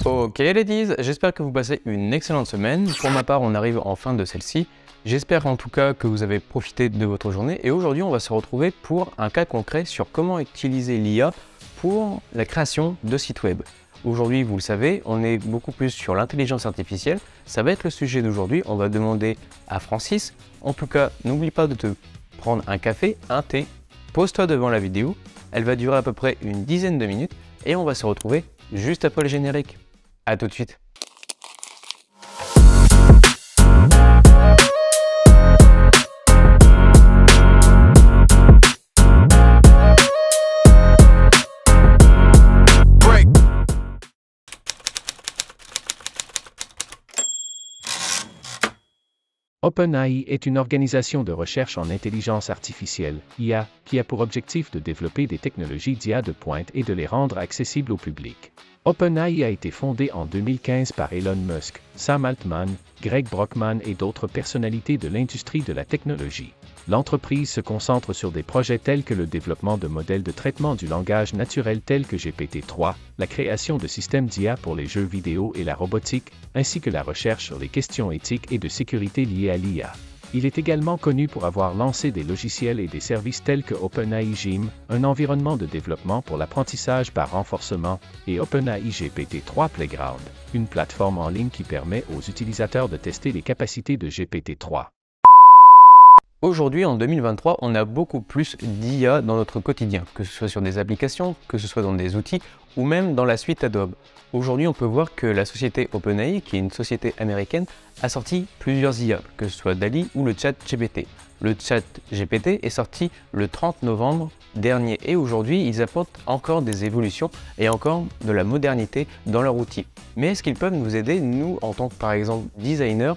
Ok ladies, j'espère que vous passez une excellente semaine. Pour ma part, on arrive en fin de celle-ci. J'espère en tout cas que vous avez profité de votre journée et aujourd'hui on va se retrouver pour un cas concret sur comment utiliser l'IA pour la création de sites web. Aujourd'hui, vous le savez, on est beaucoup plus sur l'intelligence artificielle. Ça va être le sujet d'aujourd'hui. On va demander à Francis. En tout cas, n'oublie pas de te prendre un café, un thé. Pose-toi devant la vidéo. Elle va durer à peu près une dizaine de minutes et on va se retrouver juste après le générique. À tout de suite. OpenAI est une organisation de recherche en intelligence artificielle, IA, qui a pour objectif de développer des technologies d'IA de pointe et de les rendre accessibles au public. OpenAI a été fondée en 2015 par Elon Musk, Sam Altman, Greg Brockman et d'autres personnalités de l'industrie de la technologie. L'entreprise se concentre sur des projets tels que le développement de modèles de traitement du langage naturel tels que GPT-3, la création de systèmes d'IA pour les jeux vidéo et la robotique, ainsi que la recherche sur les questions éthiques et de sécurité liées à l'IA. Il est également connu pour avoir lancé des logiciels et des services tels que OpenAI Gym, un environnement de développement pour l'apprentissage par renforcement, et OpenAI GPT-3 Playground, une plateforme en ligne qui permet aux utilisateurs de tester les capacités de GPT-3. Aujourd'hui, en 2023, on a beaucoup plus d'IA dans notre quotidien, que ce soit sur des applications, que ce soit dans des outils ou même dans la suite Adobe. Aujourd'hui, on peut voir que la société OpenAI, qui est une société américaine, a sorti plusieurs IA, que ce soit DALL-E ou le ChatGPT. Le ChatGPT est sorti le 30 novembre dernier et aujourd'hui, ils apportent encore des évolutions et encore de la modernité dans leur outil. Mais est-ce qu'ils peuvent nous aider, nous, en tant que par exemple designers,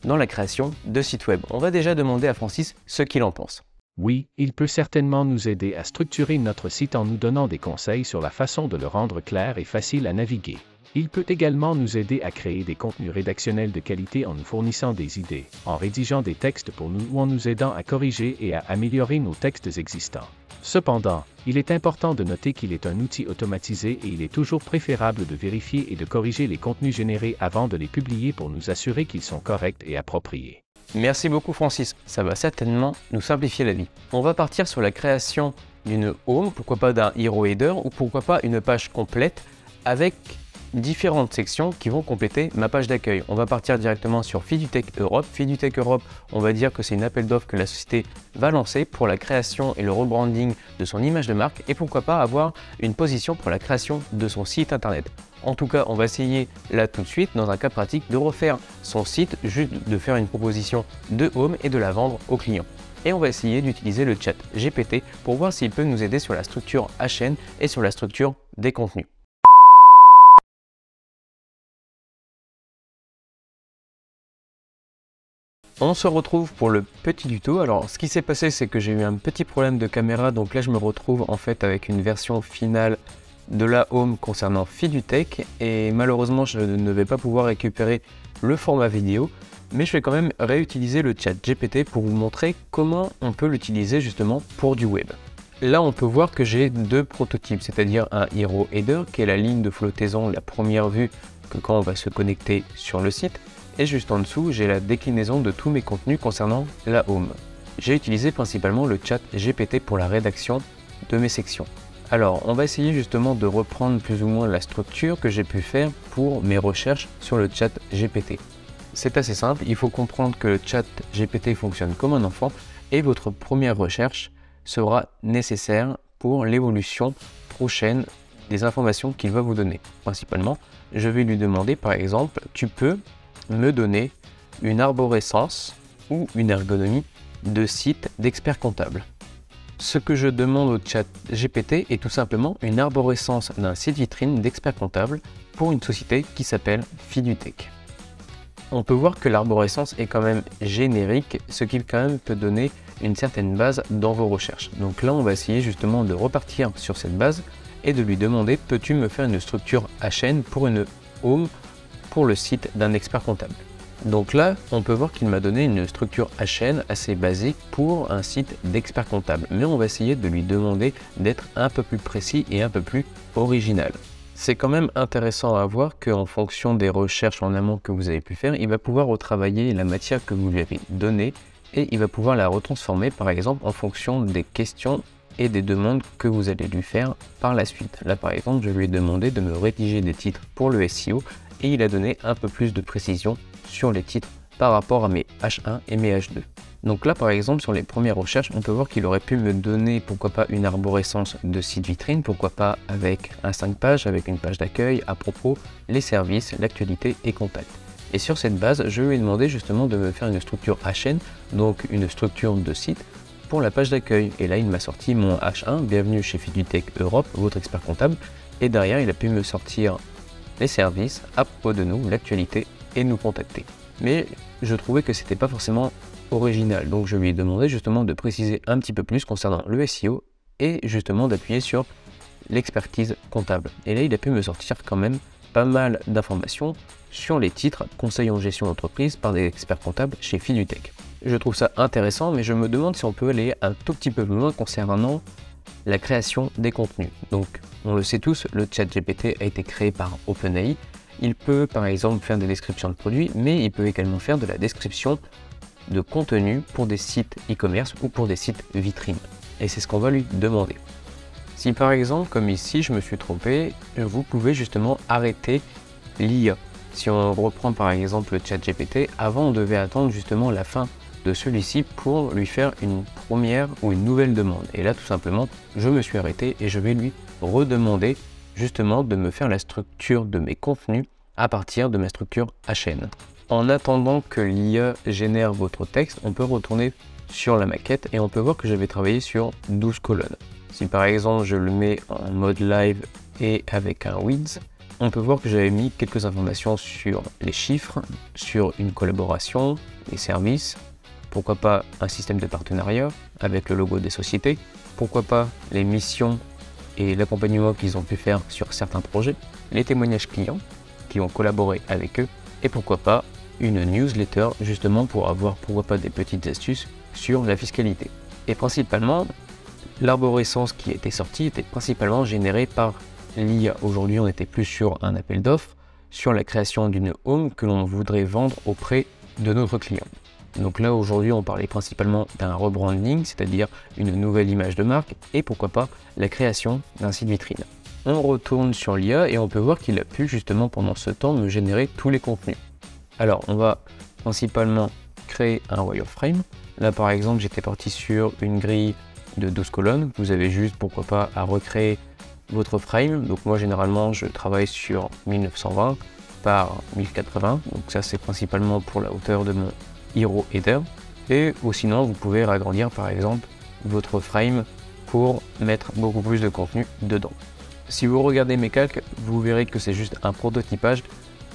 dans la création de sites web? On va déjà demander à Francis ce qu'il en pense. Oui, il peut certainement nous aider à structurer notre site en nous donnant des conseils sur la façon de le rendre clair et facile à naviguer. Il peut également nous aider à créer des contenus rédactionnels de qualité en nous fournissant des idées, en rédigeant des textes pour nous ou en nous aidant à corriger et à améliorer nos textes existants. Cependant, il est important de noter qu'il est un outil automatisé et il est toujours préférable de vérifier et de corriger les contenus générés avant de les publier pour nous assurer qu'ils sont corrects et appropriés. Merci beaucoup Francis, ça va certainement nous simplifier la vie. On va partir sur la création d'une home, pourquoi pas d'un hero header ou pourquoi pas une page complète avec différentes sections qui vont compléter ma page d'accueil. On va partir directement sur Fidutech Europe. Fidutech Europe, on va dire que c'est une appel d'offres que la société va lancer pour la création et le rebranding de son image de marque et pourquoi pas avoir une position pour la création de son site internet. En tout cas, on va essayer là tout de suite, dans un cas pratique, de refaire son site, juste de faire une proposition de home et de la vendre aux clients. Et on va essayer d'utiliser le chat GPT pour voir s'il peut nous aider sur la structure HN et sur la structure des contenus. On se retrouve pour le petit tuto. Alors ce qui s'est passé, c'est que j'ai eu un petit problème de caméra, donc là je me retrouve en fait avec une version finale de la home concernant Fidutech et malheureusement je ne vais pas pouvoir récupérer le format vidéo, mais je vais quand même réutiliser le chat GPT pour vous montrer comment on peut l'utiliser justement pour du web. Là on peut voir que j'ai deux prototypes, c'est-à-dire un hero header qui est la ligne de flottaison, la première vue que quand on va se connecter sur le site. Et juste en dessous, j'ai la déclinaison de tous mes contenus concernant la home. J'ai utilisé principalement le chat GPT pour la rédaction de mes sections. Alors, on va essayer justement de reprendre plus ou moins la structure que j'ai pu faire pour mes recherches sur le chat GPT. C'est assez simple, il faut comprendre que le chat GPT fonctionne comme un enfant et votre première recherche sera nécessaire pour l'évolution prochaine des informations qu'il va vous donner. Principalement, je vais lui demander par exemple, tu peux me donner une arborescence ou une ergonomie de site d'expert comptable. Ce que je demande au chat GPT est tout simplement une arborescence d'un site vitrine d'expert comptable pour une société qui s'appelle Fidutech. On peut voir que l'arborescence est quand même générique, ce qui quand même peut donner une certaine base dans vos recherches. Donc là, on va essayer justement de repartir sur cette base et de lui demander, peux-tu me faire une structure HN pour une home pour le site d'un expert comptable. Donc là, on peut voir qu'il m'a donné une structure HN assez basique pour un site d'expert comptable. Mais on va essayer de lui demander d'être un peu plus précis et un peu plus original. C'est quand même intéressant à voir qu'en fonction des recherches en amont que vous avez pu faire, il va pouvoir retravailler la matière que vous lui avez donnée et il va pouvoir la retransformer par exemple en fonction des questions et des demandes que vous allez lui faire par la suite. Là par exemple, je lui ai demandé de me rédiger des titres pour le SEO et il a donné un peu plus de précision sur les titres par rapport à mes H1 et mes H2. Donc là par exemple sur les premières recherches, on peut voir qu'il aurait pu me donner pourquoi pas une arborescence de site vitrine, pourquoi pas avec un 5 pages, avec une page d'accueil, à propos, les services, l'actualité et contact. Et sur cette base, je lui ai demandé justement de me faire une structure HN, donc une structure de site pour la page d'accueil. Et là il m'a sorti mon H1, bienvenue chez Fidutech Europe, votre expert comptable. Et derrière il a pu me sortir les services, à propos de nous, l'actualité et nous contacter. Mais je trouvais que c'était pas forcément original, donc je lui ai demandé justement de préciser un petit peu plus concernant le SEO et justement d'appuyer sur l'expertise comptable. Et là il a pu me sortir quand même pas mal d'informations sur les titres conseils en gestion d'entreprise par des experts comptables chez Fidutech. Je trouve ça intéressant, mais je me demande si on peut aller un tout petit peu plus loin concernant la création des contenus. Donc on le sait tous, le chat GPT a été créé par OpenAI. Il peut par exemple faire des descriptions de produits, mais il peut également faire de la description de contenu pour des sites e-commerce ou pour des sites vitrines. Et c'est ce qu'on va lui demander. Si par exemple, comme ici, je me suis trompé, vous pouvez justement arrêter l'IA. Si on reprend par exemple le chat GPT, avant on devait attendre justement la fin de celui-ci pour lui faire une première ou une nouvelle demande. Et là tout simplement, je me suis arrêté et je vais lui redemander justement de me faire la structure de mes contenus à partir de ma structure HN. En attendant que l'IA génère votre texte, on peut retourner sur la maquette et on peut voir que j'avais travaillé sur 12 colonnes. Si par exemple je le mets en mode live et avec un width, on peut voir que j'avais mis quelques informations sur les chiffres, sur une collaboration, les services, pourquoi pas un système de partenariat avec le logo des sociétés, pourquoi pas les missions et l'accompagnement qu'ils ont pu faire sur certains projets, les témoignages clients qui ont collaboré avec eux et pourquoi pas une newsletter justement pour avoir pourquoi pas des petites astuces sur la fiscalité. Et principalement, l'arborescence qui était sortie était principalement générée par l'IA. Aujourd'hui, on était plus sur un appel d'offres, sur la création d'une home que l'on voudrait vendre auprès de notre client. Donc là, aujourd'hui, on parlait principalement d'un rebranding, c'est-à-dire une nouvelle image de marque et pourquoi pas la création d'un site vitrine. On retourne sur l'IA et on peut voir qu'il a pu justement pendant ce temps me générer tous les contenus. Alors, on va principalement créer un wireframe. Là, par exemple, j'étais parti sur une grille de 12 colonnes. Vous avez juste, pourquoi pas, à recréer votre frame. Donc moi, généralement, je travaille sur 1920 par 1080. Donc ça, c'est principalement pour la hauteur de mon hero header. Ou sinon, vous pouvez agrandir, par exemple, votre frame pour mettre beaucoup plus de contenu dedans. Si vous regardez mes calques, vous verrez que c'est juste un prototypage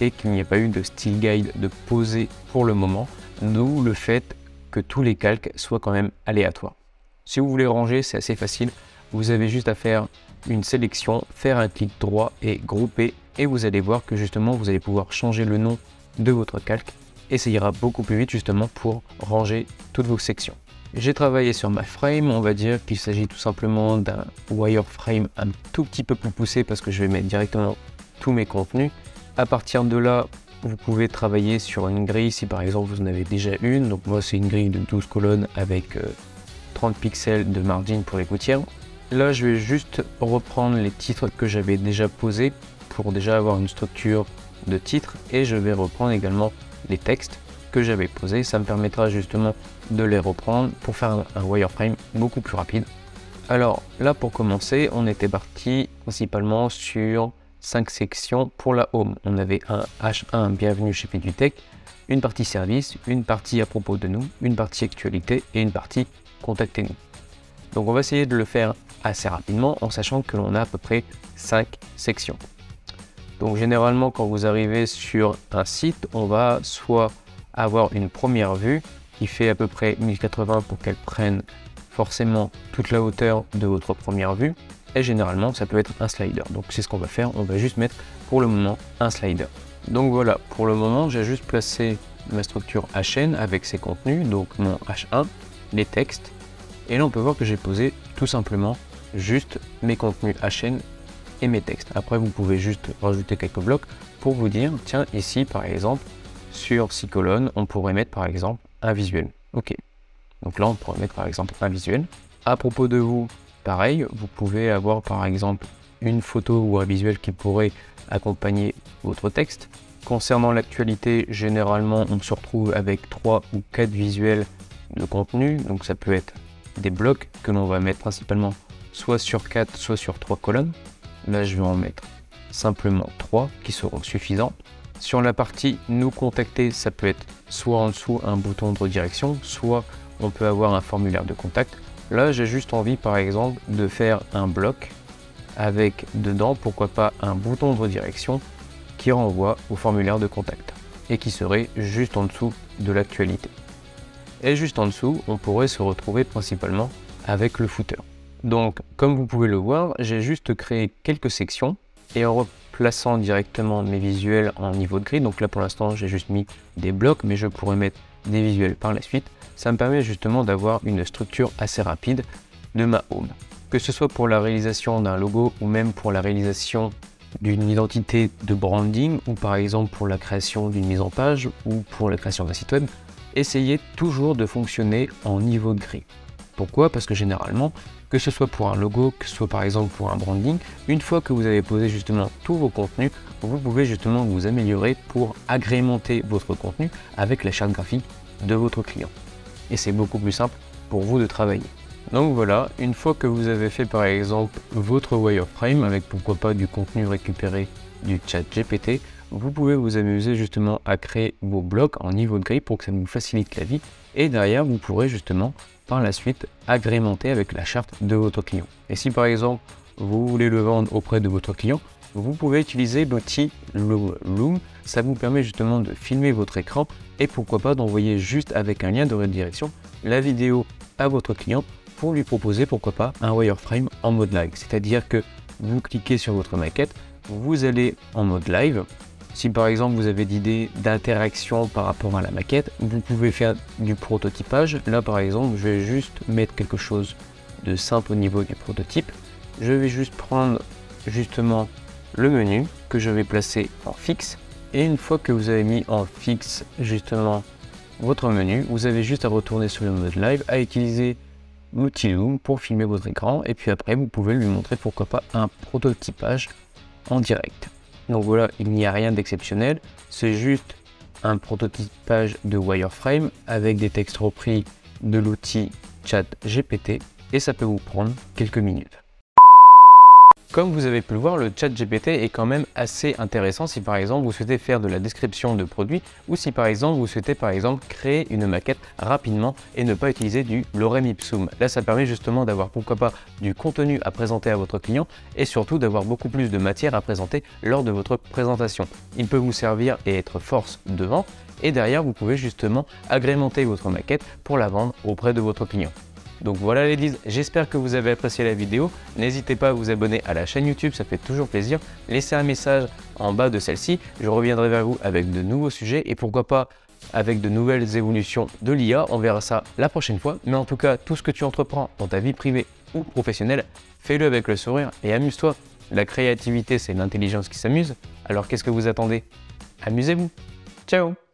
et qu'il n'y a pas eu de style guide de poser pour le moment, d'où le fait que tous les calques soient quand même aléatoires. Si vous voulez ranger, c'est assez facile, vous avez juste à faire une sélection, faire un clic droit et grouper et vous allez voir que justement vous allez pouvoir changer le nom de votre calque et ça ira beaucoup plus vite justement pour ranger toutes vos sections. J'ai travaillé sur ma frame, on va dire qu'il s'agit tout simplement d'un wireframe un tout petit peu plus poussé parce que je vais mettre directement tous mes contenus. À partir de là, vous pouvez travailler sur une grille si par exemple vous en avez déjà une. Donc moi c'est une grille de 12 colonnes avec 30 pixels de margin pour les gouttières. Là je vais juste reprendre les titres que j'avais déjà posés pour déjà avoir une structure de titres et je vais reprendre également les textes que j'avais posés. Ça me permettra justement de les reprendre pour faire un wireframe beaucoup plus rapide. Alors là pour commencer, on était parti principalement sur 5 sections pour la home. On avait un H1 bienvenue chez Fidutech, une partie service, une partie à propos de nous, une partie actualité et une partie contactez-nous. Donc on va essayer de le faire assez rapidement en sachant que l'on a à peu près 5 sections. Donc généralement quand vous arrivez sur un site, on va soit avoir une première vue qui fait à peu près 1080 pour qu'elle prenne forcément toute la hauteur de votre première vue. Et généralement ça peut être un slider, donc c'est ce qu'on va faire, on va juste mettre pour le moment un slider. Donc voilà, pour le moment j'ai juste placé ma structure HN avec ses contenus, donc mon H1, les textes, et là on peut voir que j'ai posé tout simplement juste mes contenus HN et mes textes. Après, vous pouvez juste rajouter quelques blocs pour vous dire, tiens, ici, par exemple, sur 6 colonnes, on pourrait mettre, par exemple, un visuel. OK. Donc là, on pourrait mettre, par exemple, un visuel. À propos de vous, pareil, vous pouvez avoir, par exemple, une photo ou un visuel qui pourrait accompagner votre texte. Concernant l'actualité, généralement, on se retrouve avec 3 ou 4 visuels de contenu. Donc ça peut être des blocs que l'on va mettre principalement soit sur 4, soit sur 3 colonnes. Là, je vais en mettre simplement 3 qui seront suffisants. Sur la partie nous contacter, ça peut être soit en dessous un bouton de redirection, soit on peut avoir un formulaire de contact. Là, j'ai juste envie, par exemple, de faire un bloc avec dedans, pourquoi pas, un bouton de redirection qui renvoie au formulaire de contact et qui serait juste en dessous de l'actualité. Et juste en dessous, on pourrait se retrouver principalement avec le footer. Donc, comme vous pouvez le voir, j'ai juste créé quelques sections et en replaçant directement mes visuels en niveau de grille, donc là pour l'instant j'ai juste mis des blocs, mais je pourrais mettre des visuels par la suite, ça me permet justement d'avoir une structure assez rapide de ma home. Que ce soit pour la réalisation d'un logo ou même pour la réalisation d'une identité de branding ou par exemple pour la création d'une mise en page ou pour la création d'un site web, essayez toujours de fonctionner en niveau de grille. Pourquoi? Parce que généralement, que ce soit pour un logo, que ce soit par exemple pour un branding, une fois que vous avez posé justement tous vos contenus, vous pouvez justement vous améliorer pour agrémenter votre contenu avec la charte graphique de votre client. Et c'est beaucoup plus simple pour vous de travailler. Donc voilà, une fois que vous avez fait par exemple votre wireframe avec pourquoi pas du contenu récupéré du chat GPT, vous pouvez vous amuser justement à créer vos blocs en niveau de grille pour que ça vous facilite la vie. Et derrière, vous pourrez justement par la suite agrémenter avec la charte de votre client. Et si par exemple vous voulez le vendre auprès de votre client, vous pouvez utiliser l'outil Loom. Ça vous permet justement de filmer votre écran et pourquoi pas d'envoyer juste avec un lien de redirection la vidéo à votre client pour lui proposer pourquoi pas un wireframe en mode live. C'est-à-dire que vous cliquez sur votre maquette, vous allez en mode live. Si par exemple vous avez d'idées d'interaction par rapport à la maquette, vous pouvez faire du prototypage. Là par exemple, je vais juste mettre quelque chose de simple au niveau du prototype. Je vais juste prendre justement le menu que je vais placer en fixe. Et une fois que vous avez mis en fixe justement votre menu, vous avez juste à retourner sur le mode live, à utiliser l'outil Loom pour filmer votre écran. Et puis après, vous pouvez lui montrer pourquoi pas un prototypage en direct. Donc voilà, il n'y a rien d'exceptionnel, c'est juste un prototypage de wireframe avec des textes repris de l'outil ChatGPT et ça peut vous prendre quelques minutes. Comme vous avez pu le voir, le ChatGPT est quand même assez intéressant si par exemple vous souhaitez faire de la description de produits ou si par exemple vous souhaitez par exemple créer une maquette rapidement et ne pas utiliser du lorem ipsum. Là ça permet justement d'avoir pourquoi pas du contenu à présenter à votre client et surtout d'avoir beaucoup plus de matière à présenter lors de votre présentation. Il peut vous servir et être force de vente et derrière vous pouvez justement agrémenter votre maquette pour la vendre auprès de votre client. Donc voilà les ladies, j'espère que vous avez apprécié la vidéo. N'hésitez pas à vous abonner à la chaîne YouTube, ça fait toujours plaisir. Laissez un message en bas de celle-ci, je reviendrai vers vous avec de nouveaux sujets et pourquoi pas avec de nouvelles évolutions de l'IA. On verra ça la prochaine fois. Mais en tout cas, tout ce que tu entreprends dans ta vie privée ou professionnelle, fais-le avec le sourire et amuse-toi. La créativité, c'est l'intelligence qui s'amuse. Alors qu'est-ce que vous attendez? Amusez-vous. Ciao!